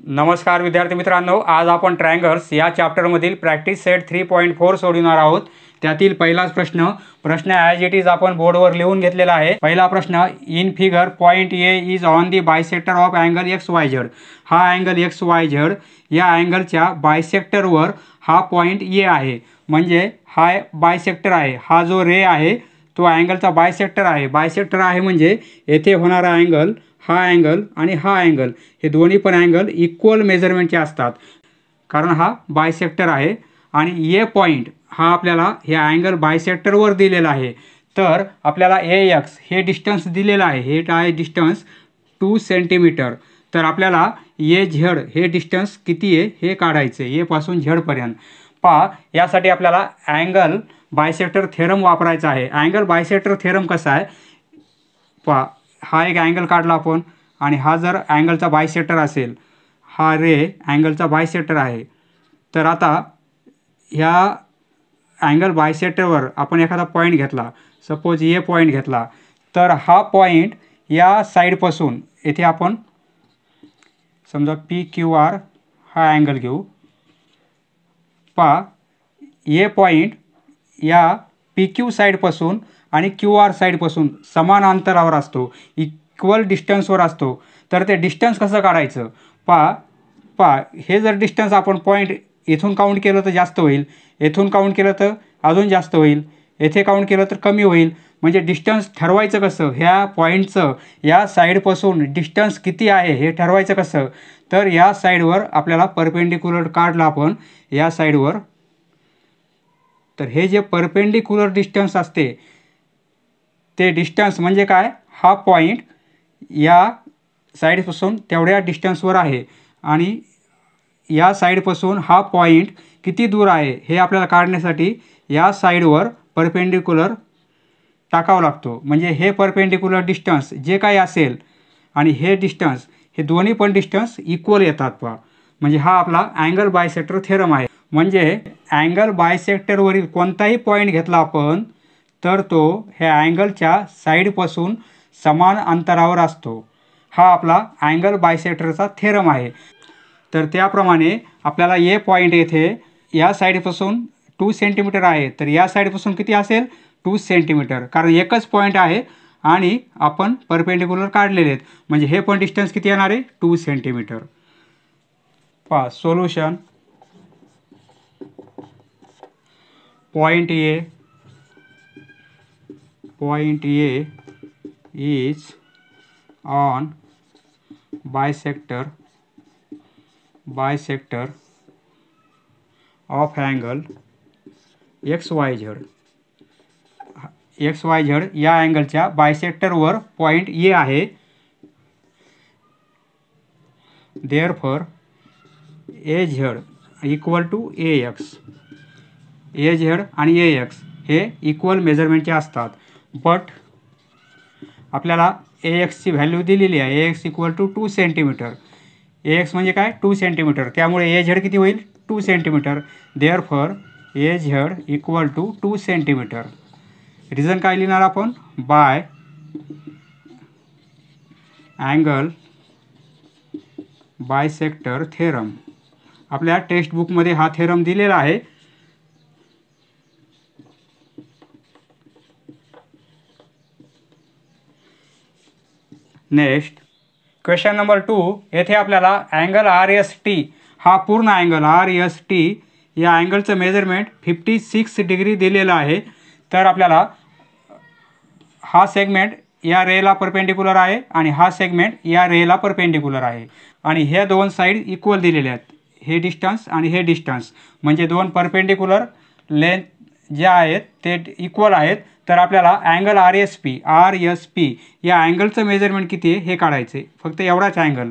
नमस्कार विद्यार्थी मित्रांनो, आज आपण ट्रायंगल्स या चॅप्टरमधील प्रॅक्टिस सेट 3.4 सोडवणार आहोत। त्यातील पहिलाच प्रश्न ॲज इट इज आपण बोर्डवर लिहून घेतलेला आहे। पहिला प्रश्न, in figure point A is on the bisector of angle XYZ। हा अँगल XYZ या अँगलच्या बायसेक्टरवर हा पॉइंट ए आहे, म्हणजे हा बायसेक्टर आहे। हा जो रे आहे तो अँगलचा बायसेक्टर आहे। बायसेक्टर आहे म्हणजे येथे होणारा अँगल, हा अँगल आणि हा अँगल हे दोन्ही पण अँगल इक्वल मेजरमेंटचे असतात, कारण हा बायसेक्टर आहे। आणि ए पॉइंट हा आपल्याला ह्या अँगल बायसेक्टरवर दिलेला आहे। तर आपल्याला AX हे डिस्टन्स दिलेलं आहे, हे आहे डिस्टन्स 2 सेंटीमीटर। तर आपल्याला AZ हे डिस्टन्स किती आहे हे काढायचं आहे, A पासून Z पर्यंत। पहा, यासाठी आपल्याला अँगल बायसेक्टर थेरम वापरायचा आहे। अँगल बायसेक्टर थेरम कसा आहे पहा, हा एक अँगल काढला आपण आणि हा जर अँगलचा बायसेक्टर असेल, हा रे अँगलचा बायसेक्टर आहे। तर आता ह्या अँगल बायसेक्टरवर आपण एखादा पॉईंट घेतला, सपोज ए पॉईंट घेतला, तर हा पॉईंट या साईडपासून येथे आपण समजा PQR हा अँगल घेऊ। पहा, ए पॉईंट या PQ साईडपासून आणि QR साईडपासून समान अंतरावर असतो, इक्वल डिस्टन्सवर असतो। तर ते डिस्टन्स कसं काढायचं पहा, हे जर डिस्टन्स आपण पॉईंट इथून काउंट केलं तर जास्त होईल, इथून काउंट केलं तर अजून जास्त होईल, येथे काउंट केलं तर कमी होईल। म्हणजे डिस्टन्स ठरवायचं कसं, ह्या पॉईंटचं या साईडपासून डिस्टन्स किती आहे हे ठरवायचं कसं। तर या साईडवर आपल्याला परपेंडिक्युलर काढला आपण या साईडवर, तर हे जे परपेंडिक्युलर डिस्टन्स असते ते डिस्टन्स म्हणजे काय, हा पॉईंट या साईडपासून तेवढ्या डिस्टन्सवर आहे आणि या साईडपासून हा पॉईंट किती दूर आहे हे आपल्याला काढण्यासाठी या साईडवर परपेंडिक्युलर टाकावं लागतो। म्हणजे हे परपेंडिक्युलर डिस्टन्स जे काही असेल आणि हे डिस्टन्स, हे दोन्ही पण डिस्टन्स इक्वल येतात पहा। म्हणजे हा आपला अँगल बायसेक्टर थेरम आहे। म्हणजे अँगल बायसेक्टरवरील कोणताही पॉईंट घेतला आपण तर तो ह्या अँगलच्या साईडपासून समान अंतरावर असतो। हा आपला अँगल बायसेक्टरचा थेरम आहे। तर त्याप्रमाणे आपल्याला ए पॉईंट येथे या साईडपासून 2 सेंटीमीटर आहे, तर या साईडपासून किती असेल 2 सेंटीमीटर, कारण एकच पॉईंट आहे आणि आपण परपेंडिक्युलर काढलेले आहेत। म्हणजे हे पण डिस्टन्स किती येणार आहे 2 सेंटीमीटर। पहा solution, point A is on bisector of angle XYZ। XYZ या अँगलच्या बायसेक्टरवर पॉइंट A आहे। Therefore AZ equal to AX। AZ आणि AX हे इक्वल मेजरमेंटचे असतात, बट आपल्याला AX ची व्हॅल्यू दिलेली आहे, AX equal to 2 centimetre. AX म्हणजे काय 2 सेंटीमीटर, त्यामुळे AZ किती होईल 2 centimetre. Therefore AZ equal to 2 centimetre. Reason काय लिहिणार आपण, बाय अँगल बायसेक्टर थेरम। आपल्या टेक्स्ट बुकमध्ये हा थेरम दिलेला आहे। नेक्स्ट क्वेश्चन नंबर 2, येथे आपल्याला अँगल RST हा पूर्ण अँगल RST या अँगलचं मेजरमेंट 56 डिग्री दिलेलं आहे। तर आपल्याला हा सेगमेंट या रेला परपेंडिक्युलर आहे आणि हा सेगमेंट या रेला परपेंडिक्युलर आहे आणि ह्या दोन साईड इक्वल दिलेल्या आहेत, हे डिस्टन्स आणि हे डिस्टन्स, म्हणजे दोन परपेंडिक्युलर लेंथ जे आहेत ते इक्वल आहेत। तर आपल्याला अँगल RSP या अँगलचं मेजरमेंट किती आहे हे काढायचं आहे, फक्त एवढाच अँगल।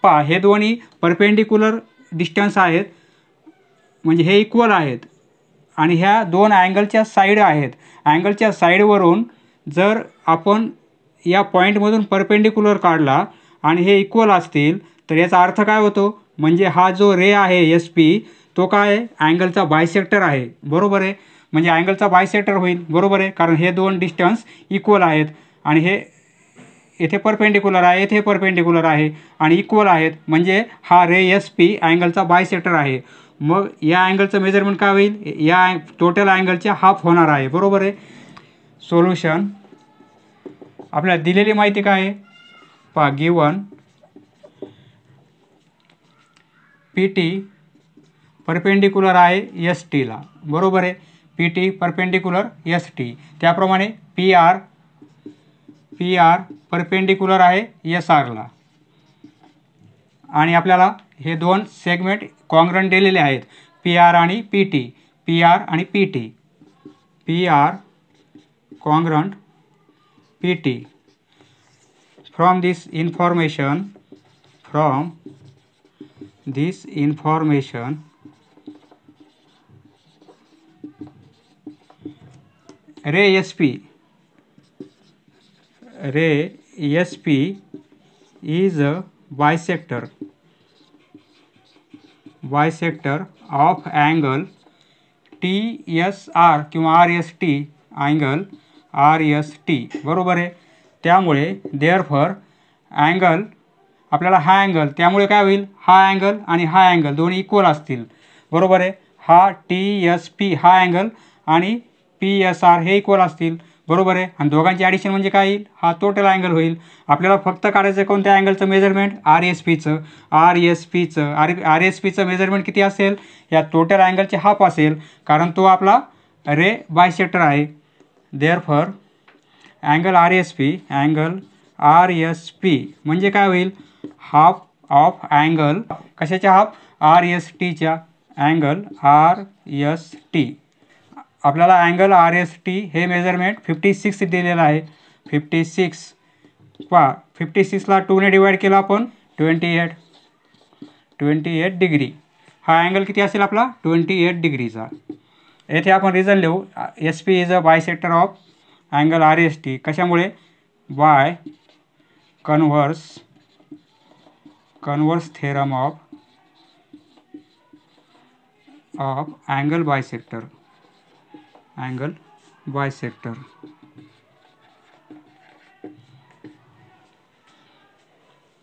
पहा, हे दोन्ही परपेंडिक्युलर डिस्टन्स आहेत, म्हणजे हे इक्वल आहेत आणि ह्या दोन अँगलच्या साईड आहेत। अँगलच्या साईडवरून जर आपण या पॉईंटमधून परपेंडिक्युलर काढला आणि हे इक्वल असतील तर याचा अर्थ काय होतो, म्हणजे हा जो रे आहे SP तो काय आहे अँगलचा बायसेक्टर आहे, बरोबर आहे। म्हणजे अँगलचा बायसेक्टर होईल, बरोबर आहे, कारण हे दोन डिस्टन्स इक्वल आहेत आणि येथे परपेंडिक्युलर आहे, येथे परपेंडिक्युलर आहे आणि इक्वल आहेत, म्हणजे हा रे एस पी अँगलचा बायसेक्टर आहे. मग या अँगलचं मेजरमेंट काय होईल, या टोटल अँगलच्या हाफ होणार आहे. बरोबर आहे. सोल्युशन आपल्याला दिलेली माहिती काय आहे पहा, गिवन पी टी परपेंडिक्युलर आहे एस टीला. बरोबर आहे. P T perpendicular S T, त्याप्रमाणे पी आर परपेंडिक्युलर आहे एस आरला. आणि आपल्याला हे दोन सेगमेंट कॉन्ग्रंट दिलेले आहेत, पी आर आणि पी टी. पी आर आणि P T, P R congruent P T. From this information ray S P is a bisector of angle TSR किंवा RST, अँगल RST. बरोबर आहे. त्यामुळे देअरफॉर अँगल आपल्याला हा अँगल, त्यामुळे काय होईल, हा अँगल आणि हा अँगल दोन्ही इक्वल असतील. बरोबर आहे. हा TSP हा अँगल आणि PSR हे इक्वल असतील. बरोबर आहे. आणि दोघांची ॲडिशन म्हणजे काय येईल, हा टोटल अँगल होईल. आपल्याला फक्त काढायचं कोणत्या अँगलचं मेजरमेंट, आर एस पीचं मेजरमेंट किती असेल, या टोटल अँगलचे हाफ असेल, कारण तो आपला रे बायसेक्टर आहे. Therefore angle R S P म्हणजे काय होईल, हाफ ऑफ अँगल, कशाच्या हाफ, आर एस टीच्या, अँगल आर एस टी. आपल्याला अँगल आर एस टी हे मेजरमेंट 56 दिलेलं आहे. 56 पहा, 56ला 2ने डिवाइड केला आपण 28 डिग्री. हा अँगल किती असेल आपला, 28 डिग्रीचा. येथे आपण रिझन लिहू, S P is a bisector of angle R S T. कशामुळे, by converse theorem of angle bisector.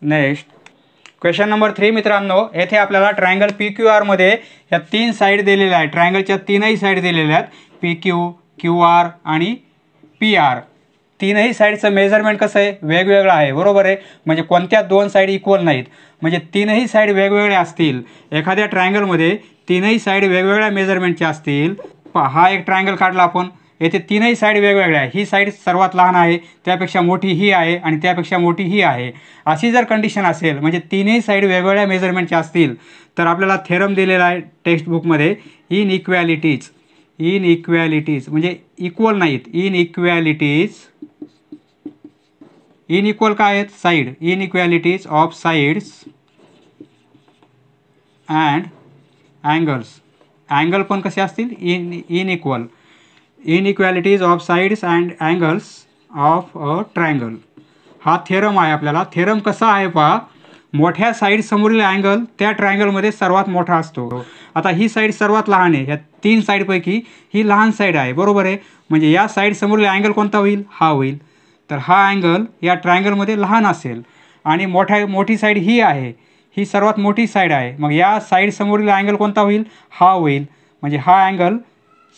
Next question number 3 मित्रांनो, येथे आपल्याला ट्रायंगल पी क्यू आरमध्ये या 3 साईड दिलेल्या आहेत. ट्रायंगलच्या 3ही साईड दिलेल्या आहेत, पी क्यू, क्यू आर आणि पी आर. 3ही साईडचं मेजरमेंट कसं आहे, वेगवेगळं आहे. बरोबर आहे. म्हणजे कोणत्या 2 साईड इक्वल नाहीत, म्हणजे 3ही साईड वेगवेगळ्या असतील. एखाद्या ट्रायंगलमध्ये 3ही साईड वेगवेगळ्या मेजरमेंटच्या असतील. हा एक ट्रायंगल काढला आपण, येथे 3ही साईड वेगवेगळ्या आहे. ही साईड सर्वात लहान आहे, त्यापेक्षा मोठी ही आहे आणि त्यापेक्षा मोठी ही आहे. अशी जर कंडिशन असेल, म्हणजे 3ही साईड वेगवेगळ्या मेजरमेंटच्या असतील, तर आपल्याला थेरम दिलेला आहे टेक्स्टबुकमध्ये, इनइक्वॅलिटीज म्हणजे इक्वल नाहीत. इनइक्वल काय आहेत, side. Inequalities of sides and angles. Angle पण कसे असतील, inequalities of sides and angles of a triangle. हा थेरम आहे. आपल्याला थेरम कसा आहे पहा, मोठ्या साईड समोरील अँगल त्या ट्रायंगलमध्ये सर्वात मोठा असतो. आता ही साईड सर्वात लहान आहे, या 3 साईडपैकी ही लहान साईड आहे. बरोबर आहे. म्हणजे या साईड समोरील अँगल कोणता होईल, हा होईल. तर हा अँगल या ट्रायंगलमध्ये लहान असेल आणि मोठी साईड ही आहे, ही सर्वात मोठी साईड आहे. मग या साईड समोरील अँगल कोणता होईल, हा होईल. म्हणजे हा अँगल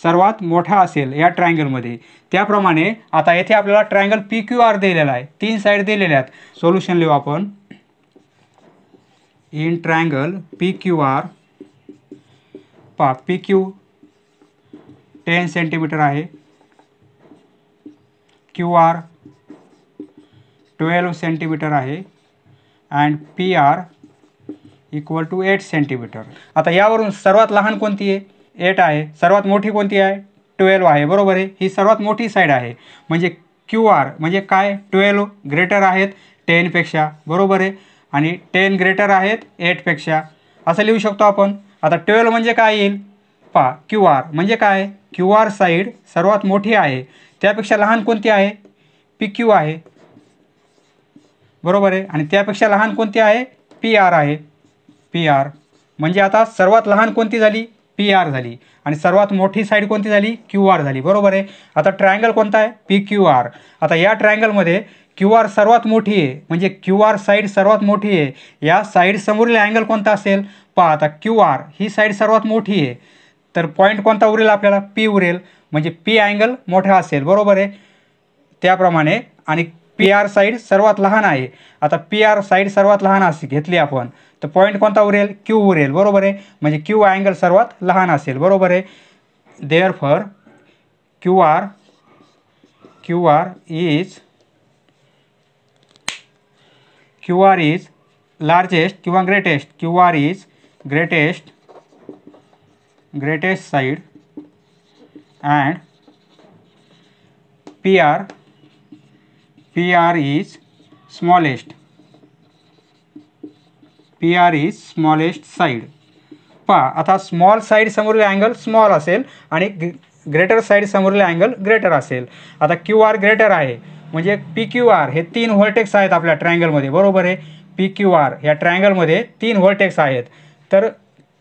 सर्वात मोठा असेल या ट्रायंगलमध्ये. त्याप्रमाणे आता येथे आपल्याला ट्रायंगल पी क्यू आर दिलेला आहे, 3 साईड दिलेल्या आहेत. सोल्युशन लिहू आपण. In triangle P Q R पहा, पी क्यू 10 सेंटीमीटर आहे, क्यू आर 12 सेंटीमीटर आहे and P R equal to 8 centimetre. आता यावरून सर्वात लहान कोणती आहे, 8 आहे. सर्वात मोठी कोणती आहे, 12 आहे. बरोबर आहे. ही सर्वात मोठी साईड आहे. म्हणजे क्यू आर म्हणजे काय, 12 ग्रेटर आहेत 10 पेक्षा. बरोबर आहे. आणि 10 ग्रेटर आहेत 8 पेक्षा, असं लिहू शकतो आपण. आता 12 म्हणजे काय येईल पहा, क्यू आर म्हणजे काय, क्यू आर साईड सर्वात मोठी आहे, त्यापेक्षा लहान कोणती आहे, पी क्यू आहे. बरोबर आहे. आणि त्यापेक्षा लहान कोणती आहे, पी आर आहे. पी आर म्हणजे आता सर्वात लहान कोणती झाली, पी आर झाली, आणि सर्वात मोठी साईड कोणती झाली, क्यू आर झाली. बरोबर आहे. आता ट्रायंगल कोणता आहे, पी क्यू आर. आता या ट्रायंगलमध्ये क्यू आर सर्वात मोठी आहे, म्हणजे क्यू आर साईड सर्वात मोठी आहे, या साईड समोरील अँगल कोणता असेल? पहा आता क्यू आर ही साईड सर्वात मोठी आहे, तर पॉईंट कोणता उरेल आपल्याला? पी उरेल, म्हणजे पी अँगल मोठा असेल, बरोबर आहे. त्याप्रमाणे आणि पी आर साईड सर्वात लहान आहे. आता पी आर साईड सर्वात लहान असे घेतली आपण, तर पॉईंट कोणता उरेल? क्यू उरेल, बरोबर आहे. म्हणजे क्यू अँगल सर्वात लहान असेल, बरोबर आहे. Therefore Q R is largest किंवा greatest. Q R is greatest side and P R is smallest side. पहा आता स्मॉल साईड समोरील अँगल स्मॉल असेल आणि ग्रेटर साईड समोरील अँगल ग्रेटर असेल. आता क्यू आर ग्रेटर आहे, म्हणजे पी क्यू आर हे 3 व्हर्टेक्स आहेत आपल्या ट्रायंगलमध्ये, बरोबर आहे. पी क्यू आर या ट्रायंगलमध्ये 3 व्हर्टेक्स आहेत, तर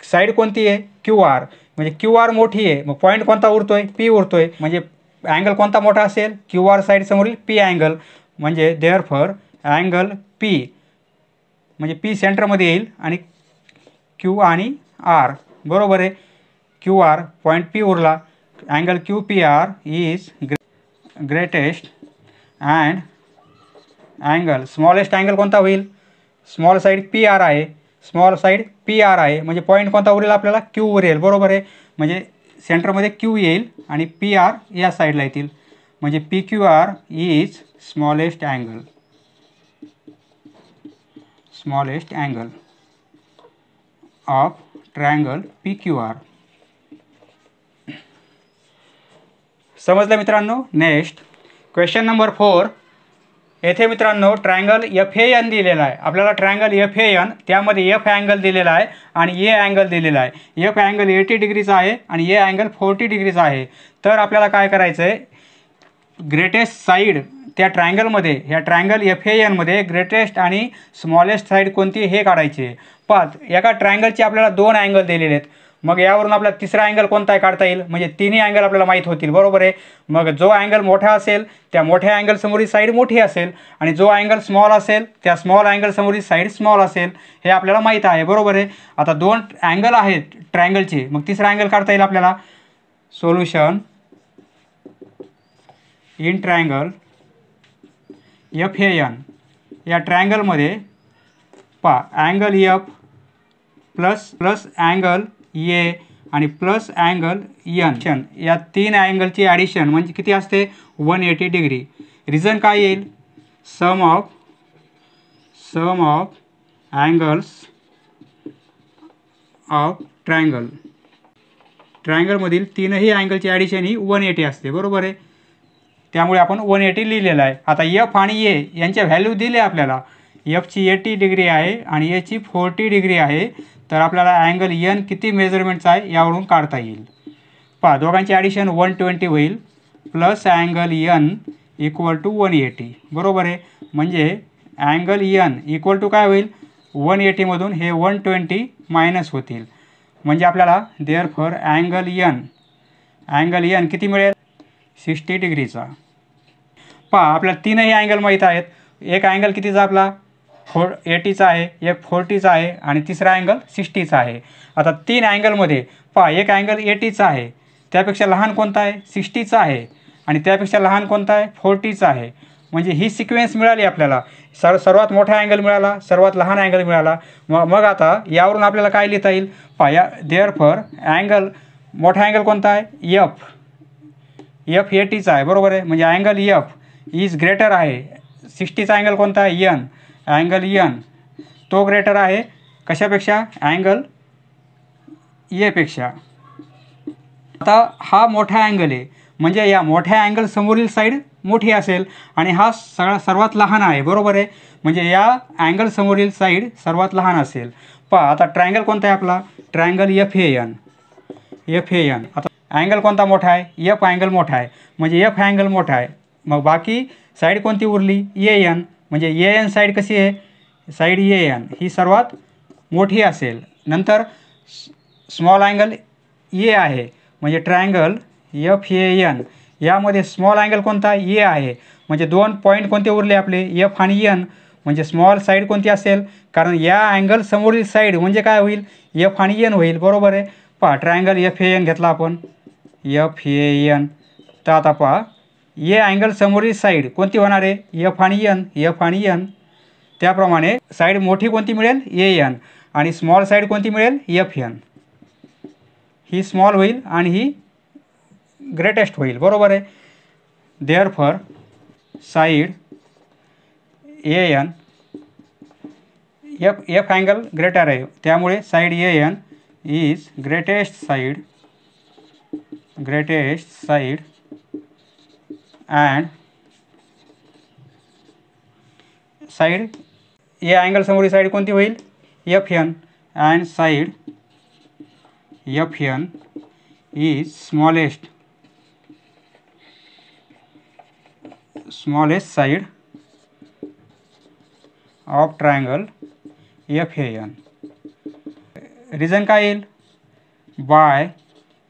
साईड कोणती आहे? क्यू आर, म्हणजे क्यू आर मोठी आहे, मग पॉईंट कोणता उरतोय? पी उरतोय, म्हणजे अँगल कोणता मोठा असेल? क्यू आर साईड समोरील पी अँगल, म्हणजे देअरफॉर अँगल पी, म्हणजे पी सेंटरमध्ये येईल आणि क्यू आणि आर, बरोबर आहे. क्यू आर पॉईंट पी उरला, angle Q P R is greatest and angle smallest angle कोणता होईल? स्मॉल साईड पी आर आहे, म्हणजे पॉईंट कोणता उरेल आपल्याला? क्यू उरेल, बरोबर आहे. म्हणजे सेंटरमध्ये क्यू येईल आणि पी आर या साईडला येतील, म्हणजे P Q R is smallest angle of triangle P Q R. समजलं मित्रांनो. Next question number 4. येथे मित्रांनो ट्रायंगल एफ ए एन दिलेला आहे आपल्याला. ट्रायंगल एफ ए एन, त्यामध्ये एफ अँगल दिलेला आहे आणि ए अँगल दिलेला आहे. एफ अँगल 80 डिग्रीचा आहे आणि ए अँगल 40 डिग्रीचा आहे. तर आपल्याला काय करायचं आहे? ग्रेटेस्ट साईड त्या ट्रायंगलमध्ये, ह्या ट्रायंगल एफ ए एनमध्ये ग्रेटेस्ट आणि स्मॉलेस्ट साईड कोणती हे काढायचे. पाच एका ट्रायंगलचे आपल्याला 2 अँगल दिलेले आहेत, मग यावरून आपल्याला तिसरा अँगल कोणता आहे काढता येईल, म्हणजे तिन्ही अँगल आपल्याला माहीत होतील, बरोबर आहे. मग जो अँगल मोठा असेल त्या मोठ्या अँगल समोरील साईड मोठी असेल आणि जो अँगल स्मॉल असेल त्या स्मॉल अँगल समोरील साईड स्मॉल असेल, हे आपल्याला माहीत आहे, बरोबर आहे. आता 2 अँगल आहेत ट्रायंगलचे, मग तिसरा अँगल काढता येईल आपल्याला. Solution in triangle F A N, या ट्रायंगलमध्ये पहा angle F plus angle A आणि प्लस अँगल एन, या 3 अँगलची ॲडिशन म्हणजे किती असते? 180 डिग्री. रिझन काय येईल? सम ऑफ अँगल्स ऑफ ट्रायंगलमधील 3ही अँगलची ॲडिशन ही 180 असते, बरोबर आहे. त्यामुळे आपण 180 लिहिलेलं आहे. आता एफ आणि ए यांच्या व्हॅल्यू दिले आपल्याला. एफची 80 डिग्री आहे आणि एची 40 डिग्री आहे, तर आपल्याला अँगल एन किती मेजरमेंटचा आहे यावरून काढता येईल. पहा दोघांची ॲडिशन 120 होईल plus angle N equal to 180, बरोबर आहे. म्हणजे अँगल एन इक्वल टू काय होईल? 180मधून हे 120 मायनस होतील, म्हणजे आपल्याला देअरफॉर अँगल एन किती मिळेल? 60 डिग्रीचा. पहा आपल्याला 3ही अँगल माहीत आहेत. एक अँगल कितीचा आपला? 80चा आहे, एक 40चा आहे आणि तिसरा अँगल 60चा आहे. आता 3 अँगलमध्ये पहा एक अँगल 80चा आहे, त्यापेक्षा लहान कोणता आहे? 60चा आहे आणि त्यापेक्षा लहान कोणता आहे? 40चा आहे. म्हणजे ही सिक्वेन्स मिळाली आपल्याला. सर्वात मोठा अँगल मिळाला, सर्वात लहान अँगल मिळाला. मग आता यावरून आपल्याला काय लिहिता येईल? पहा या देअरफॉर अँगल मोठा अँगल कोणता आहे? एफ 80चा आहे, बरोबर आहे. म्हणजे अँगल एफ इज ग्रेटर आहे. 60चा अँगल कोणता आहे? एन. अँगल एन तो ग्रेटर आहे कशापेक्षा? अँगल एपेक्षा. आता हा मोठा अँगल आहे, म्हणजे या मोठ्या अँगल समोरील साईड मोठी असेल आणि हा सर्वात लहान आहे, बरोबर आहे. म्हणजे या अँगल समोरील साईड सर्वात लहान असेल. पहा आता ट्रायंगल कोणता आहे आपला? Triangle F A N. आता अँगल कोणता मोठा आहे? एफ अँगल मोठा आहे, म्हणजे एफ अँगल मोठा आहे. मग बाकी साईड कोणती उरली? A N. म्हणजे ए एन साईड कशी आहे? साईड ए एन ही सर्वात मोठी असेल. नंतर स्मॉल अँगल ए आहे, म्हणजे ट्रायंगल एफ ए एन यामध्ये स्मॉल अँगल कोणता? ए आहे. म्हणजे दोन पॉईंट कोणते उरले आपले एफ आणि एन. म्हणजे स्मॉल साईड कोणती असेल, कारण या अँगल समोरील साईड म्हणजे काय होईल एफ आणि एन होईल. बरोबर आहे. पहा ट्रायंगल एफ ए एन घेतला आपण एफ ए एन. तर आता पहा ए अँगल समोरील साईड कोणती होणार आहे एफ आणि एन. एफ आणि एन त्याप्रमाणे साईड मोठी कोणती मिळेल ए एन आणि स्मॉल साईड कोणती मिळेल एफ एन. ही स्मॉल होईल आणि ही ग्रेटेस्ट होईल. बरोबर आहे. Therefore side A N F F angle greater आहे त्यामुळे side A N is greatest side and side A angle समोरील साईड कोणती होईल F N and side F N is smallest side of triangle F A N. Reason काय येईल bye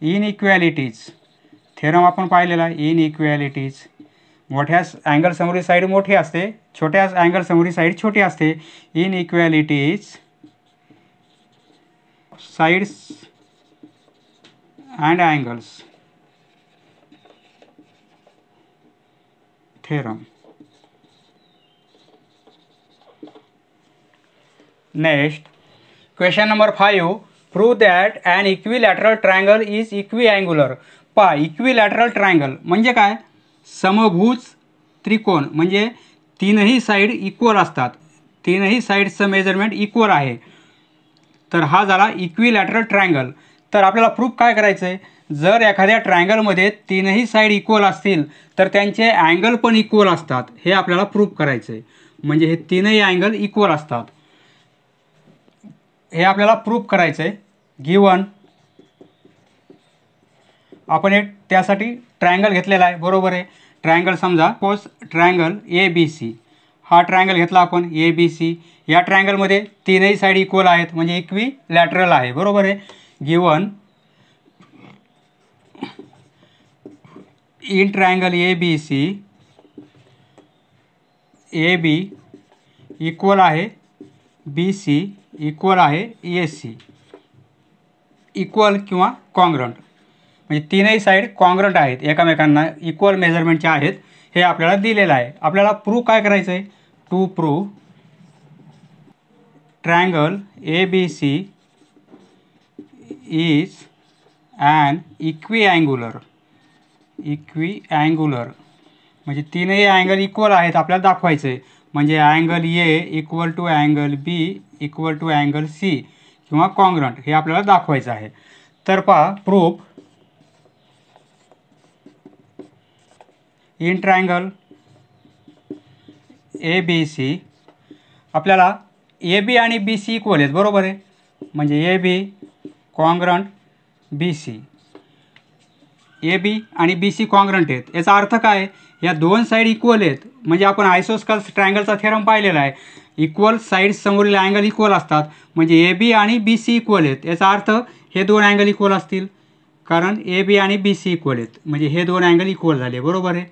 इनइक्वॅलिटीज theorem आपण पाहिलेला आहे. इनइक्वॅलिटीज मोठ्या अँगल समोरील साईड मोठी असते, छोट्या अँगल समोरील साईड छोटी असते. इनइक्वॅलिटीज sides and angles theorem. Next, question number 5. Prove that an equilateral triangle is equiangular. पहा इक्विलॅटरल ट्रायंगल म्हणजे काय समभुज त्रिकोण म्हणजे तीनही साईड इक्वल असतात, तीनही साईडचं मेजरमेंट इक्वल आहे. तर हा झाला इक्विलॅटरल ट्रायंगल. तर आपल्याला प्रूफ काय करायचं आहे जर एखाद्या ट्रायंगलमध्ये तीनही साईड इक्वल असतील तर त्यांचे अँगल पण इक्वल असतात हे आपल्याला प्रूफ करायचं आहे. म्हणजे हे तीनही अँगल इक्वल असतात हे आपल्याला प्रूफ करायचं आहे. गिवन आपण एक त्यासाठी ट्रायंगल घेतलेला आहे. बरोबर आहे. ट्रायंगल समजा suppose triangle A B C. हा ट्रायंगल घेतला आपण ए बी सी. या ट्रायंगलमध्ये तीनही साईड इक्वल आहेत म्हणजे इक्विलॅटरल आहे. बरोबर आहे. Given in triangle A B C A B equal आहे बी सी इक्वल आहे ए सी. इक्वल किंवा कॉन्ग्रंट म्हणजे तीनही साईड कॉन्ग्रंट आहेत एकमेकांना इक्वल मेजरमेंटचे आहेत हे आपल्याला दिलेलं आहे. आपल्याला प्रूव्ह काय करायचं आहे to prove triangle A B C is an equiangular म्हणजे तीनही अँगल इक्वल आहेत आपल्याला दाखवायचं आहे. म्हणजे angle A equal to angle B equal to angle C किंवा कॉन्ग्रंट हे आपल्याला दाखवायचं आहे. तर पहा proof in triangle A B C आपल्याला ए बी आणि बी सी इक्वल आहेत. बरोबर आहे. म्हणजे ए B congruent B C. A बी आणि बी सी कॉन्ग्रंट आहेत. याचा अर्थ काय या दोन साईड इक्वल आहेत म्हणजे आपण आयसोस्केल ट्रायंगलचा थेरम पाहिलेला आहे. इक्वल साईड्स समोरील अँगल इक्वल असतात म्हणजे ए बी आणि बी सी इक्वल आहेत. याचा अर्थ हे दोन अँगल इक्वल असतील कारण ए बी आणि बी सी इक्वल आहेत म्हणजे हे दोन अँगल इक्वल झाले. बरोबर आहे.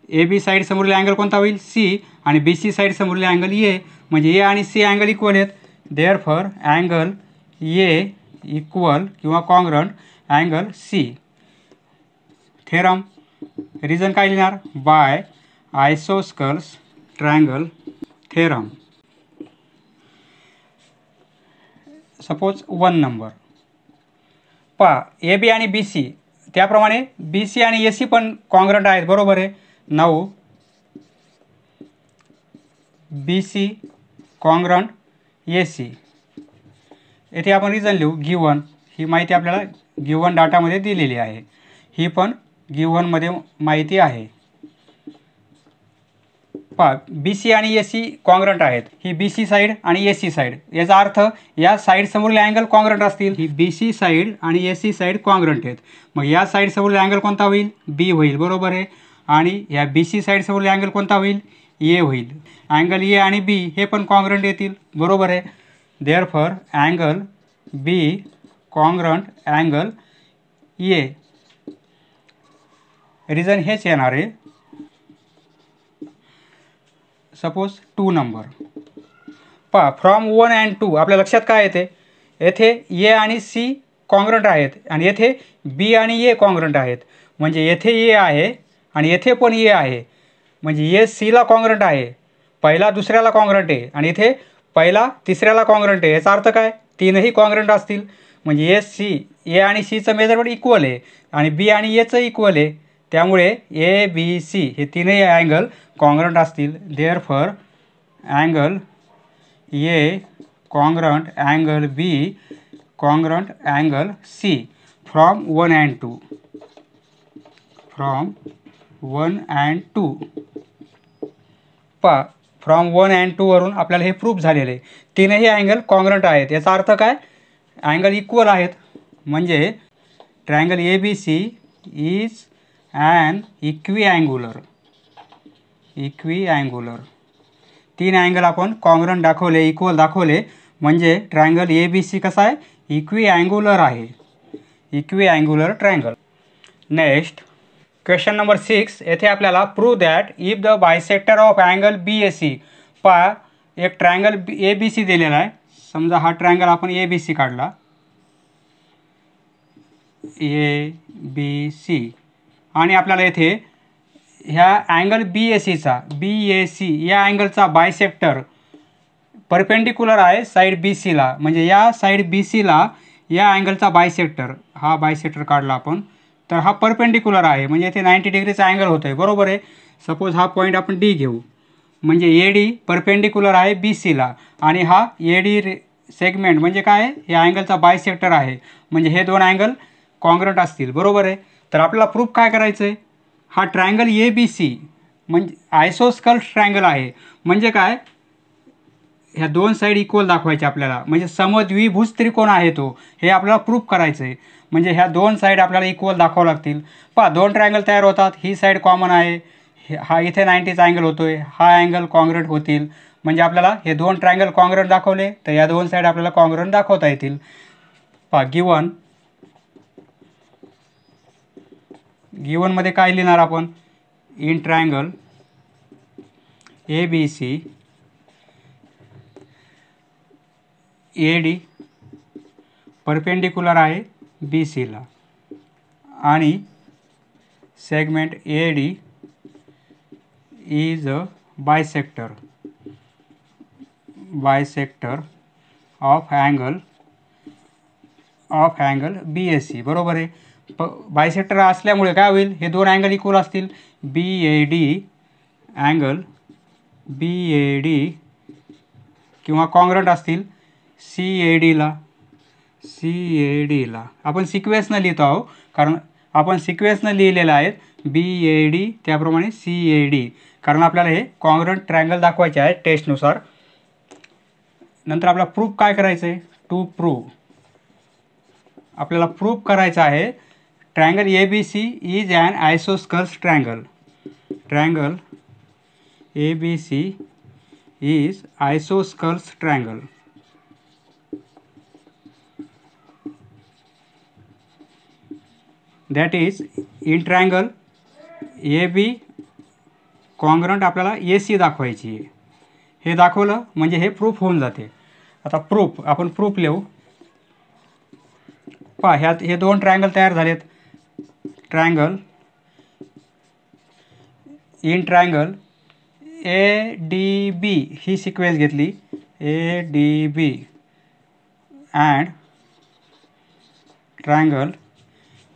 ए बी साईड समोरील अँगल कोणता होईल सी आणि बी सी साईड समोरील अँगल ए म्हणजे ए आणि सी अँगल इक्वल आहेत. देअरफॉर अँगल ए इक्वल किंवा congruent angle C. Theorem reason काय लिहिणार by isosceles triangle theorem. Suppose 1 number पहा ए बी आणि बी सी त्याप्रमाणे बी सी आणि ए सी पण कॉन्ग्रंट आहेत. बरोबर आहे. नाऊ बी सी कॉन्ग्रंट ए सी. येथे आपण रिझन लिहू गिवन. ही माहिती आपल्याला गिवन डाटामध्ये दिलेली आहे. ही पण गिवनमध्ये माहिती आहे. पहा बी सी आणि ए सी कॉन्ग्रंट आहेत. ही बी सी साईड आणि ए सी साईड याचा अर्थ या साईड समोरील अँगल कॉन्ग्रंट असतील. ही बी सी साईड आणि ए सी साईड कॉन्ग्रंट आहेत. मग या साईड समोरील अँगल कोणता होईल बी होईल. बरोबर आहे. आणि या बी सी साईड समोरील अँगल कोणता होईल ए होईल. अँगल ए आणि बी हे पण कॉन्ग्रंट येतील. बरोबर आहे. Therefore angle B congruent angle A. Reason हेच येणार आहे सपोज 2 नंबर. पहा फ्रॉम 1 अँड 2 आपल्या लक्षात काय येते, येथे ए आणि सी कॉन्ग्रंट आहेत आणि येथे बी आणि ए कॉन्ग्रंट आहेत. म्हणजे येथे ए आहे आणि येथे पण ए आहे. म्हणजे ए सीला कॉन्ग्रंट आहे, पहिला दुसऱ्याला कॉन्ग्रंट आहे आणि इथे पहिला तिसऱ्याला कॉन्ग्रंट आहे. याचा अर्थ काय, तीनही कॉन्ग्रंट असतील. म्हणजे ए आणि सीचं मेजरमेंट इक्वल आहे आणि बी आणि एचं इक्वल आहे. त्यामुळे ए बी सी हे तीनही अँगल कॉन्ग्रंट असतील. Therefore angle A congruent angle B congruent angle C from 1 and 2. From 1 and 2 पहा फ्रॉम 1 अँड 2 वरून आपल्याला हे प्रूफ झालेलं आहे, तीनही अँगल कॉन्ग्रंट आहेत. याचा अर्थ काय, अँगल इक्वल आहेत. म्हणजे triangle A B C is an equiangular. तीन अँगल आपण कॉन्ग्रंट दाखवले, इक्वल दाखवले. म्हणजे ट्रायंगल ए बी सी कसा आहे, इक्विअँग्युलर आहे. Equiangular triangle. Next question number 6. येथे आपल्याला prove that if the bisector of angle B A C. पहा एक ट्रायंगल ए बी सी दिलेला आहे. समजा हा ट्रायंगल आपण ए बी सी काढला, ए बी सी, आणि आपल्याला येथे ह्या अँगल बी ए सी या अँगलचा बायसेक्टर परपेंडिक्युलर आहे साईड बी सीला. म्हणजे या साईड बी सीला या अँगलचा बायसेक्टर, हा बायसेक्टर काढला आपण, तर हा परपेंडिक्युलर आहे. म्हणजे इथे 90 डिग्रीचा अँगल होतो आहे, बरोबर आहे. सपोज हा पॉईंट आपण डी घेऊ. म्हणजे ए डी परपेंडिक्युलर आहे बी सीला आणि हा ए डी सेगमेंट म्हणजे काय, या अँगलचा बायसेक्टर आहे. म्हणजे हे दोन अँगल कॉन्ग्रंट असतील, बरोबर आहे. तर आपल्याला प्रूफ काय करायचं आहे, हा ट्रायंगल ए बी सी म्हणजे आयसोस्कल्स ट्रायंगल आहे. म्हणजे काय, ह्या दोन साईड इक्वल दाखवायचे आपल्याला. म्हणजे समद्विभुज त्रिकोण आहे तो, हे आपल्याला प्रूफ करायचं आहे. म्हणजे ह्या दोन साईड आपल्याला इक्वल दाखवावं लागतील. पहा दोन ट्रायंगल तयार होतात, ही साईड कॉमन आहे, हा इथे 90चा अँगल होतो आहे, हा अँगल कॉन्ग्रंट होतील. म्हणजे आपल्याला हे दोन ट्रायंगल कॉन्ग्रंट दाखवले तर या दोन साईड आपल्याला कॉन्ग्रंट दाखवता येतील. पहा गिवनमध्ये काय लिहिणार आपण, in triangle A B C A D perpendicular आहे बी सीला आणि segment A D is a bisector of angle B A C, बरोबर आहे. बायसेक्टर असल्यामुळे काय होईल, हे दोन अँगल इक्वल असतील. बी ए डी किंवा कॉन्ग्रंट असतील सी ए डीला. आपण सिक्वेन्सनं लिहितो आहोत, कारण आपण सिक्वेन्सनं लिहिलेलं आहे बी ए डी त्याप्रमाणे सी ए डी, कारण आपल्याला हे कॉन्ग्रंट ट्रायंगल दाखवायचे आहे टेस्टनुसार. नंतर आपला प्रूफ काय करायचं आहे, टू प्रूव्ह आपल्याला प्रूफ करायचं आहे triangle A B C is an isosceles triangle. Triangle A B C is isosceles triangle. That is in triangle A B congruent आपल्याला ए सी दाखवायची आहे. हे दाखवलं म्हणजे हे प्रूफ होऊन जाते. आता आपण प्रूफ लिहू. पहा ह्यात हे दोन ट्रायंगल तयार झालेत. In triangle A D B ही सिक्वेन्स घेतली, A D B and triangle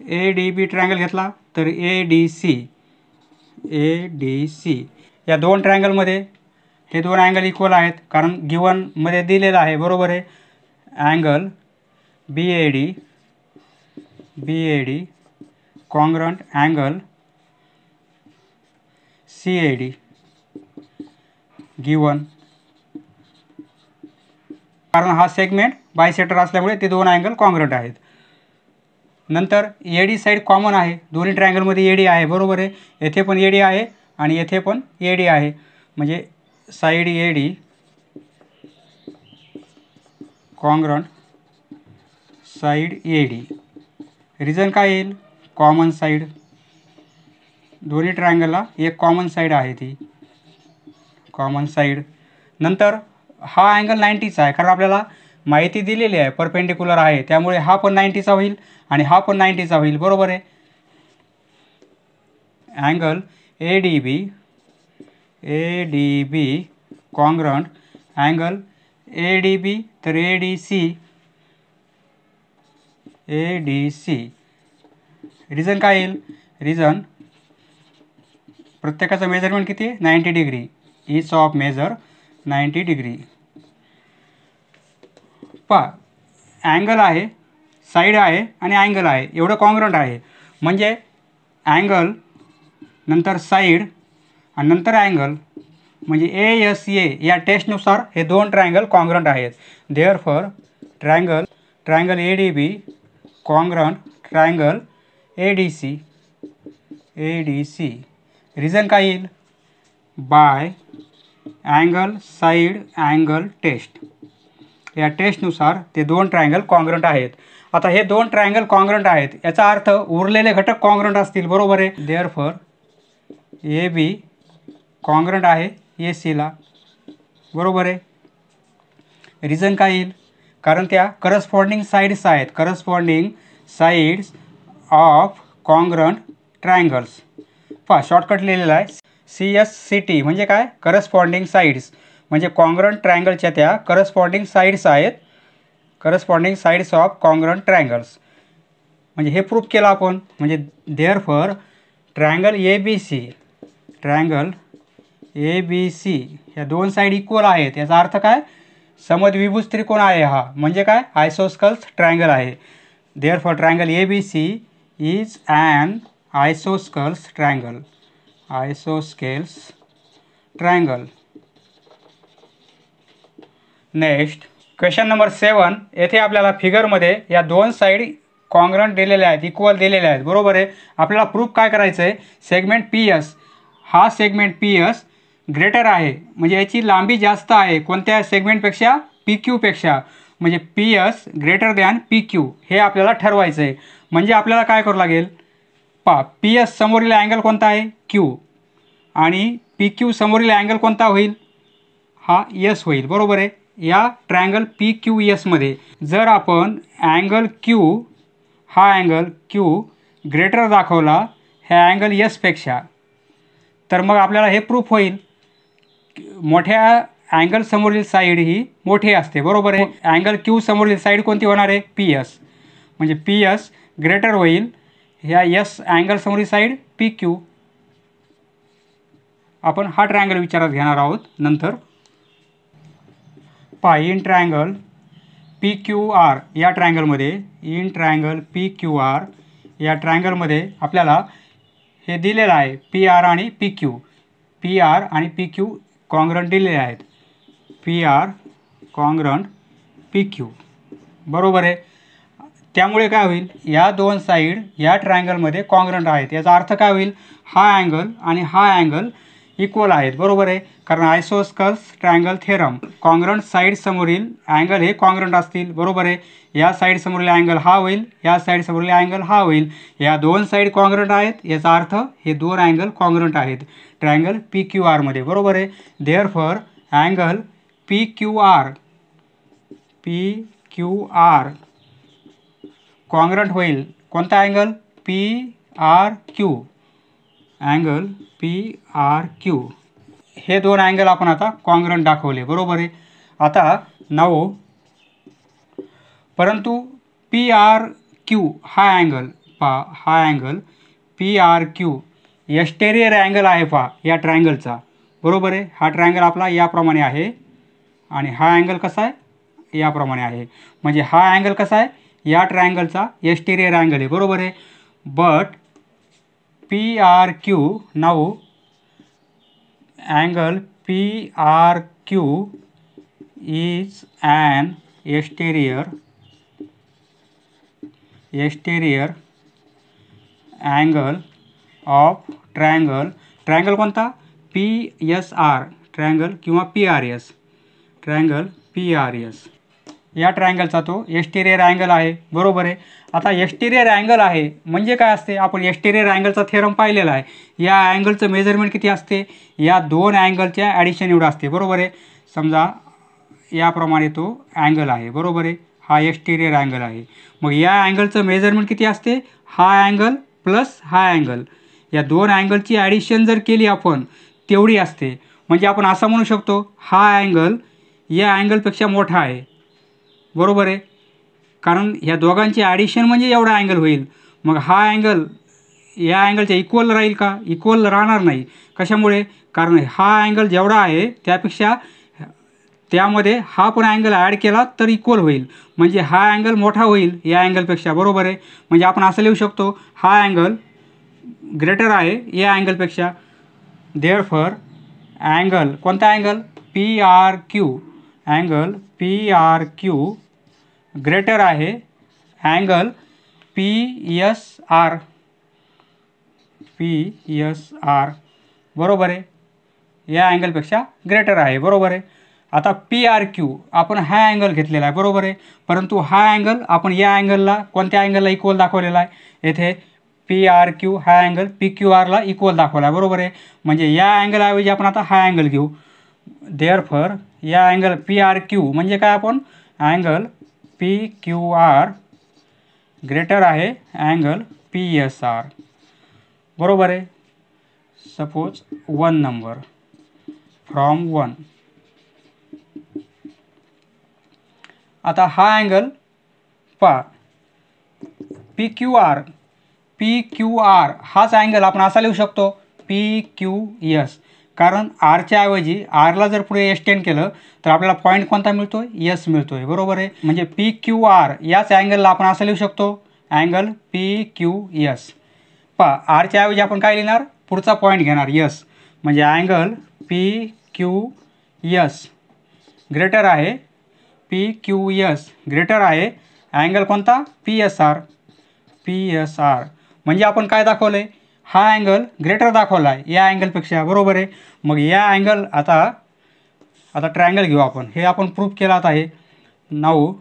A D B triangle घेतला तर ए डी सी या दोन ट्रायंगलमध्ये हे दोन अँगल इक्वल आहेत, कारण गिवनमध्ये दिलेलं आहे, बरोबर आहे. Angle B A D congruent angle C A D given, कारण हा सेगमेंट बायसेक्टर असल्यामुळे ते दोन अँगल कॉन्ग्रंट आहेत. नंतर ए डी साईड कॉमन आहे, दोन्ही ट्रायंगलमध्ये ए डी आहे, बरोबर आहे. येथे पण ए डी आहे आणि येथे पण ए डी आहे. म्हणजे side A D congruent side A D. Reason काय येईल, कॉमन साईड. दोन्ही ट्रायंगलला एक कॉमन साईड आहे ती. Common side. नंतर हा अँगल 90चा आहे कारण आपल्याला माहिती दिलेली आहे परपेंडिक्युलर आहे, त्यामुळे हा पण 90चा होईल आणि हा पण 90चा होईल. बरोबर आहे. Angle A D B congruent angle A D B तर ए डी सी रिझन काय येईल? रिझन प्रत्येकाचं मेजरमेंट किती आहे? 90 degree. Each of measure 90 degree. पहा अँगल आहे, साईड आहे आणि अँगल आहे, एवढं कॉन्ग्रंट आहे. म्हणजे अँगल नंतर साईड आणि नंतर अँगल म्हणजे ASA या टेस्टनुसार हे दोन ट्रायंगल कॉन्ग्रंट आहेत. Therefore triangle ADB congruent triangle ADC. Reason काय येईल? By angle side angle test. या टेस्टनुसार ते दोन ट्रायंगल कॉन्ग्रंट आहेत. आता हे दोन ट्रायंगल कॉन्ग्रंट आहेत याचा अर्थ उरलेले घटक कॉन्ग्रंट असतील. बरोबर आहे. देअरफॉर AB कॉन्ग्रंट आहे ACला. बरोबर आहे. रिझन काय येईल? कारण त्या करस्पॉन्डिंग साईड्स आहेत, corresponding sides of congruent triangles. पहा शॉर्टकट लिहिलेला आहे CSCT म्हणजे काय? Corresponding sides. म्हणजे कॉन्ग्रंट ट्रायंगलच्या त्या करस्पॉन्डिंग साईड्स आहेत, corresponding sides of congruent triangles. म्हणजे हे प्रूफ केलं आपण. म्हणजे देअरफॉर ट्रायंगल ABC या दोन साईड इक्वल आहेत. याचा अर्थ काय? समद्विभुज त्रिकोण आहे हा. म्हणजे काय? आयसोस्केल्स ट्रायंगल आहे. Therefore triangle ABC is an isosceles triangle. Next question number 7. येथे आपल्याला फिगरमध्ये या दोन साईड कॉन्ग्रंट दिलेल्या आहेत, इक्वल दिलेल्या आहेत. बरोबर आहे. आपल्याला प्रूफ काय करायचं आहे? सेगमेंट PS हा सेगमेंट PS ग्रेटर आहे म्हणजे याची लांबी जास्त आहे कोणत्या सेगमेंटपेक्षा? PQ पेक्षा. म्हणजे PS ग्रेटर दॅन PQ हे आपल्याला ठरवायचं आहे. म्हणजे आपल्याला काय करावं लागेल? पहा PS समोरील अँगल कोणता आहे? Q. आणि PQ समोरील अँगल कोणता होईल? हा S होईल. बरोबर आहे. या ट्रायंगल PQS मध्ये जर आपण अँगल Q हा अँगल Q ग्रेटर दाखवला ह्या अँगल S पेक्षा, तर मग आपल्याला हे प्रूफ होईल मोठ्या अँगल समोरील साईड ही मोठी असते. बरोबर आहे. अँगल Q समोरील साईड कोणती होणार आहे? PS. म्हणजे PS ग्रेटर होईल ह्या S अँगल समोरील साईड PQ. आपण हा ट्रायंगल विचारात घेणार आहोत नंतर. पहा इन ट्रायंगल PQR या ट्रायंगलमध्ये आपल्याला हे दिलेलं आहे PR आणि PQ कॉन्ग्रंट दिलेले आहेत. PR congruent PQ. बरोबर आहे. त्यामुळे काय होईल? या दोन साईड या ट्रायंगलमध्ये कॉन्ग्रंट आहेत. याचा अर्थ काय होईल? हा अँगल आणि हा अँगल इक्वल आहेत. बरोबर आहे. कारण आयसोस्केल्स ट्रायंगल थेरम कॉन्ग्रंट साईड समोरील अँगल हे कॉन्ग्रंट असतील. बरोबर आहे. या साईड समोरील अँगल हा होईल, या साईड समोरील अँगल हा होईल. या दोन साईड कॉन्ग्रंट आहेत. याचा अर्थ हे दोन अँगल कॉन्ग्रंट आहेत ट्रायंगल PQR मध्ये. बरोबर आहे. देअरफॉर अँगल PQR कॉन्ग्रंट होईल कोणता अँगल? PRQ. Angle PRQ. हे दोन अँगल आपण आता कॉन्ग्रंट दाखवले. बरोबर आहे. आता 9 परंतु PRQ हा अँगल पहा, हा अँगल PRQ एक्सटेरियर अँगल आहे पहा या ट्रायंगलचा. बरोबर आहे. हा ट्रायंगल आपला याप्रमाणे आहे आणि हा अँगल कसा आहे? याप्रमाणे आहे. म्हणजे हा अँगल कसा आहे? या ट्रायंगलचा एक्सटेरियर अँगल आहे. बरोबर आहे. But PRQ now angle PRQ is an exterior angle of triangle कोणता? PSR ट्रायंगल किंवा PRS. या ट्रायंगलचा तो एक्सटेरियर अँगल आहे, बरोबर आहे. आता एक्सटेरियर अँगल आहे म्हणजे काय असते, आपण एक्सटेरियर अँगलचा थेरम पाहिलेला आहे. या अँगलचं मेजरमेंट किती असते, या दोन अँगलच्या ॲडिशन एवढं असते, बरोबर आहे. समजा याप्रमाणे तो अँगल आहे, बरोबर आहे. हा एक्सटेरियर अँगल आहे. मग या अँगलचं मेजरमेंट किती असते, हा अँगल प्लस हा अँगल, या दोन अँगलची ॲडिशन जर केली आपण तेवढी असते. म्हणजे आपण असं म्हणू शकतो हा अँगल या अँगलपेक्षा मोठा आहे, बरोबर आहे. कारण ह्या दोघांची ॲडिशन म्हणजे एवढा अँगल होईल. मग हा अँगल या अँगलच्या इक्वल राहील का, इक्वल राहणार नाही. कशामुळे, कारण हा अँगल जेवढा आहे त्यापेक्षा त्यामध्ये हा पण अँगल ॲड केला तर इक्वल होईल. म्हणजे हा अँगल मोठा होईल या अँगलपेक्षा, बरोबर आहे. म्हणजे आपण असं लिहू शकतो हा अँगल ग्रेटर आहे या अँगलपेक्षा. देअरफॉर अँगल, कोणता angle, PRQ, angle PRQ greater आहे अँगल PSR, बरोबर आहे. या अँगलपेक्षा ग्रेटर आहे, बरोबर आहे. आता PRQ आपण हा अँगल घेतलेला आहे, बरोबर आहे. परंतु हा अँगल आपण या अँगलला कोणत्या अँगलला इक्वल दाखवलेला आहे, येथे PRQ हा अँगल PQRला इक्वल दाखवला आहे, बरोबर आहे. म्हणजे या अँगलऐवजी आपण आता हा अँगल घेऊ. देअरफॉर या अँगल PRQ म्हणजे काय, आपण अँगल PQR ग्रेटर आहे अँगल PSR, बरोबर आहे. Suppose 1 number from 1. आता हा अँगल पहा PQR हाच अँगल आपण असा लिहू शकतो PQS. कारण आरच्या ऐवजी आरला जर पुढे एक्सटेंड केलं तर आपल्याला पॉईंट कोणता मिळतो, एस मिळतो आहे, बरोबर आहे. म्हणजे PQR याच अँगलला आपण असं लिहू शकतो अँगल PQS. पहा आरच्या ऐवजी आपण काय लिहिणार, पुढचा पॉईंट घेणार एस. म्हणजे अँगल PQS ग्रेटर आहे, PQS ग्रेटर आहे अँगल कोणता, PSR. म्हणजे आपण काय दाखवलं आहे, हा अँगल ग्रेटर दाखवला आहे या अँगलपेक्षा, बरोबर आहे. मग या अँगल आता ट्रायंगल घेऊ आपण, हे आपण प्रूफ केला आहे. नाऊ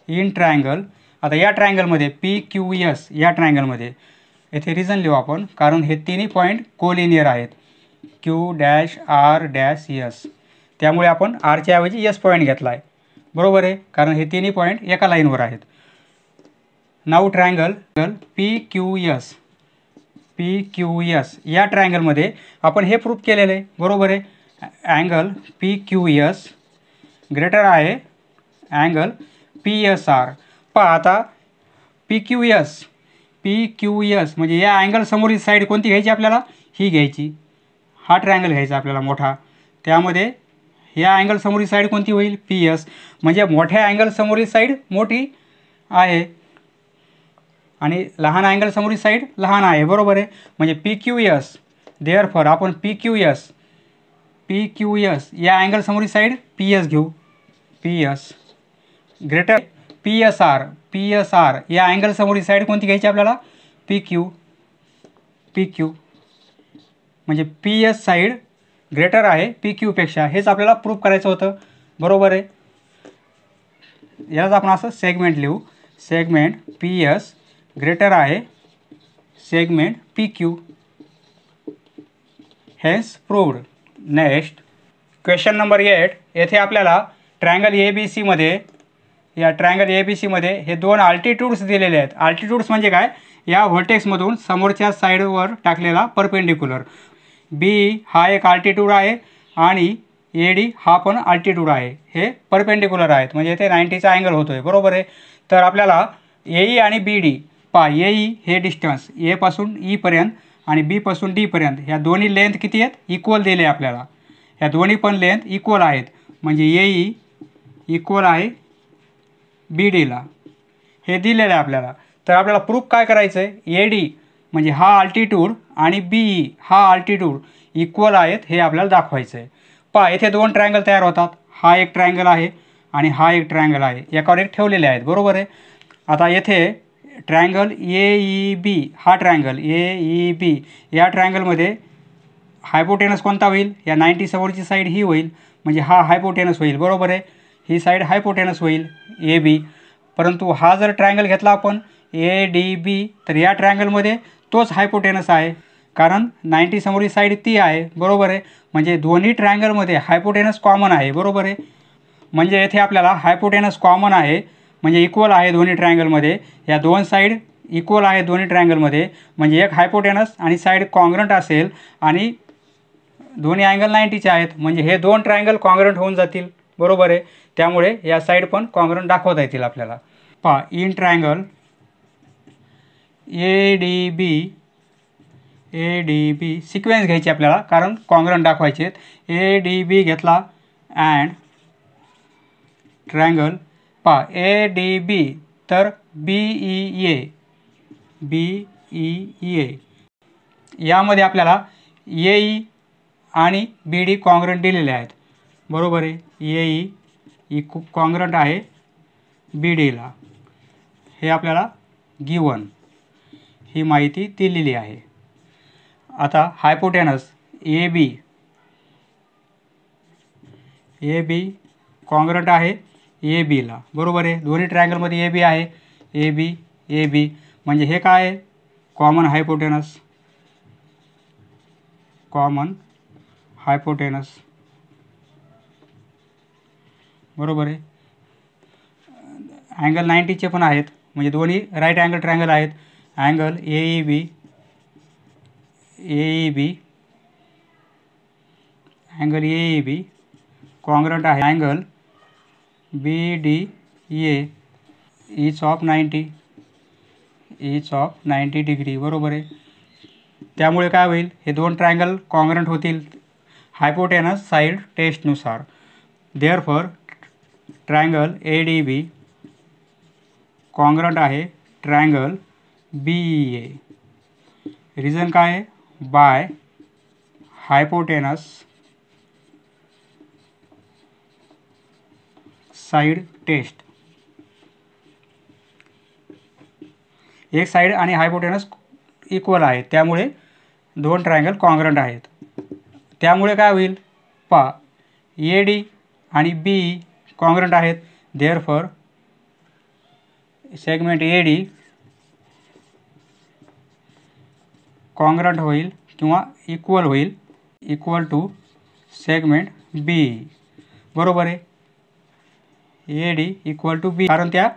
इन ट्रायंगल, आता या ट्रायंगलमध्ये PQS या ट्रायंगलमध्ये येथे रिझन लिहू आपण, कारण हे तिन्ही पॉईंट कोलिनियर आहेत, Q-R-S. त्यामुळे आपण आरच्या ऐवजी एस पॉईंट घेतला आहे, बरोबर आहे. कारण हे तिन्ही पॉईंट एका लाईनवर आहेत. नाऊ ट्रायंगल PQS या ट्रायंगलमध्ये आपण हे प्रूफ केलेलं आहे, बरोबर आहे. अँगल PQS ग्रेटर आहे अँगल PSR. पहा आता PQS म्हणजे या अँगल समोरील साईड कोणती घ्यायची आपल्याला, ही घ्यायची. हा ट्रायंगल घ्यायचा आपल्याला मोठा, त्यामध्ये या अँगल समोरील साईड कोणती होईल, PS. म्हणजे मोठ्या अँगल समोरील साईड मोठी आहे आणि लहान अँगल समोरील साईड लहान आहे, बरोबर आहे. म्हणजे PQS, देअरफॉर आपण PQS या अँगल समोरील साईड PS घेऊ, PS ग्रेटर PSR या अँगल समोरील साईड कोणती घ्यायची आपल्याला, PQ. म्हणजे PS साईड ग्रेटर आहे PQपेक्षा, हेच आपल्याला प्रूफ करायचं होतं, बरोबर आहे. यालाच आपण असं सेगमेंट लिहू, सेगमेंट PS ग्रेटर आहे segment PQ. Hence proved. Next question number 8. येथे आपल्याला ट्रायंगल ABC मध्ये, या ट्रायंगल ABC मध्ये हे दोन अल्टिट्यूड्स दिलेले आहेत. अल्टिट्यूड्स म्हणजे काय, या व्हर्टेक्समधून समोरच्या साईडवर टाकलेला परपेंडिक्युलर. B हा एक अल्टिट्यूड आहे आणि AD हा पण अल्टिट्यूड आहे. हे परपेंडिक्युलर आहेत, म्हणजे इथे 90चा अँगल होतो आहे, बरोबर आहे. तर आपल्याला AE आणि BD, पहा AE हे डिस्टन्स A पासून E पर्यंत आणि B पासून D पर्यंत, ह्या दोन्ही लेंथ किती आहेत, इक्वल दिले आपल्याला. ह्या दोन्ही पण लेंथ इक्वल आहेत, म्हणजे AE इक्वल आहे BDला, हे दिलेलं आहे आपल्याला. तर आपल्याला प्रूफ काय करायचं आहे, AD म्हणजे हा अल्टिट्यूड आणि BE हा अल्टिट्यूड इक्वल आहेत हे आपल्याला दाखवायचं आहे. पहा येथे दोन ट्रायंगल तयार होतात, हा एक ट्रायंगल आहे आणि हा एक ट्रायंगल आहे, एकावर एक ठेवलेले आहेत, बरोबर आहे. आता येथे ट्रायंगल AEB हा ट्रायंगल AEB या ट्रायंगलमध्ये हायपोटेनस कोणता होईल, या 90 समोरची साईड ही होईल, म्हणजे हा हायपोटेनस होईल, बरोबर आहे. ही साईड हायपोटेनस होईल AB. परंतु हा जर ट्रायंगल घेतला आपण ADB तर या ट्रायंगलमध्ये तोच हायपोटेनस आहे, कारण 90 समोरची साईड ती आहे, बरोबर आहे. म्हणजे दोन्ही ट्रायंगलमध्ये हायपोटेनस कॉमन आहे, बरोबर आहे. म्हणजे येथे आपल्याला हायपोटेनस कॉमन आहे, म्हणजे इक्वल आहे दोन्ही ट्रायंगलमध्ये. या दोन साईड इक्वल आहे दोन्ही ट्रायंगलमध्ये, म्हणजे एक हायपोटेनस आणि साईड कॉन्ग्रंट असेल आणि दोन्ही अँगल 90चे आहेत, म्हणजे हे दोन ट्रायंगल कॉन्ग्रंट होऊन जातील, बरोबर आहे. त्यामुळे या साईड पण कॉन्ग्रंट दाखवता येतील आपल्याला. पहा, इन ट्रायंगल ADB सिक्वेन्स घ्यायची आपल्याला, कारण कॉन्ग्रंट दाखवायचे आहेत. ADB घेतला अँड ट्रायंगल पहा ADB तर BEA यामध्ये आपल्याला AE आणि BD कॉन्ग्रंट दिलेले आहेत, बरोबर आहे. AE कॉन्ग्रंट आहे BDला, हे आपल्याला गिवन ही माहिती दिलेली आहे. आता हायपोटेनस AB कॉन्ग्रंट आहे ABला, बरोबर आहे. दोन्ही ट्रायंगलमध्ये AB आहे, AB म्हणजे हे काय आहे, कॉमन हायपोटेनस, बरोबर आहे. अँगल 90चे पण आहेत, म्हणजे दोन्ही राईट अँगल ट्रायंगल आहेत. Angle AEB angle AEB congruent आहे angle BDA each of 90 degree, बरोबर आहे. त्यामुळे काय होईल, हे दोन ट्रायंगल कॉन्ग्रंट होतील हायपोटेनस साईड टेस्टनुसार. देअरफॉर ट्रायंगल ADB कॉन्ग्रंट आहे ट्रायंगल BEA. रिझन काय आहे, बाय हायपोटेनस साईड टेस्ट. एक साईड आणि हायपोटेनस इक्वल आहे, त्यामुळे दोन ट्रायंगल कॉन्ग्रंट आहेत. त्यामुळे काय होईल, पहा AD आणि BE कॉन्ग्रंट आहेत. देअरफॉर सेगमेंट AD कॉन्ग्रंट होईल किंवा इक्वल होईल, इक्वल टू सेगमेंट BE, बरोबर आहे. AD इक्वल टू B, कारण त्या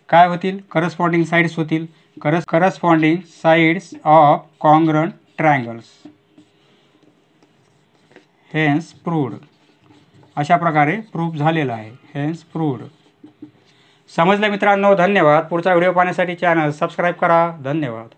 काय होतील, करस्पॉन्डिंग साईड्स होतील, corresponding sides of congruent triangles. Hence proved. अशा प्रकारे प्रूव्ह झालेला आहे, हेन्स प्रूव्ड. समजलं मित्रांनो, धन्यवाद. पुढचा व्हिडिओ पाहण्यासाठी चॅनल सबस्क्राईब करा. धन्यवाद.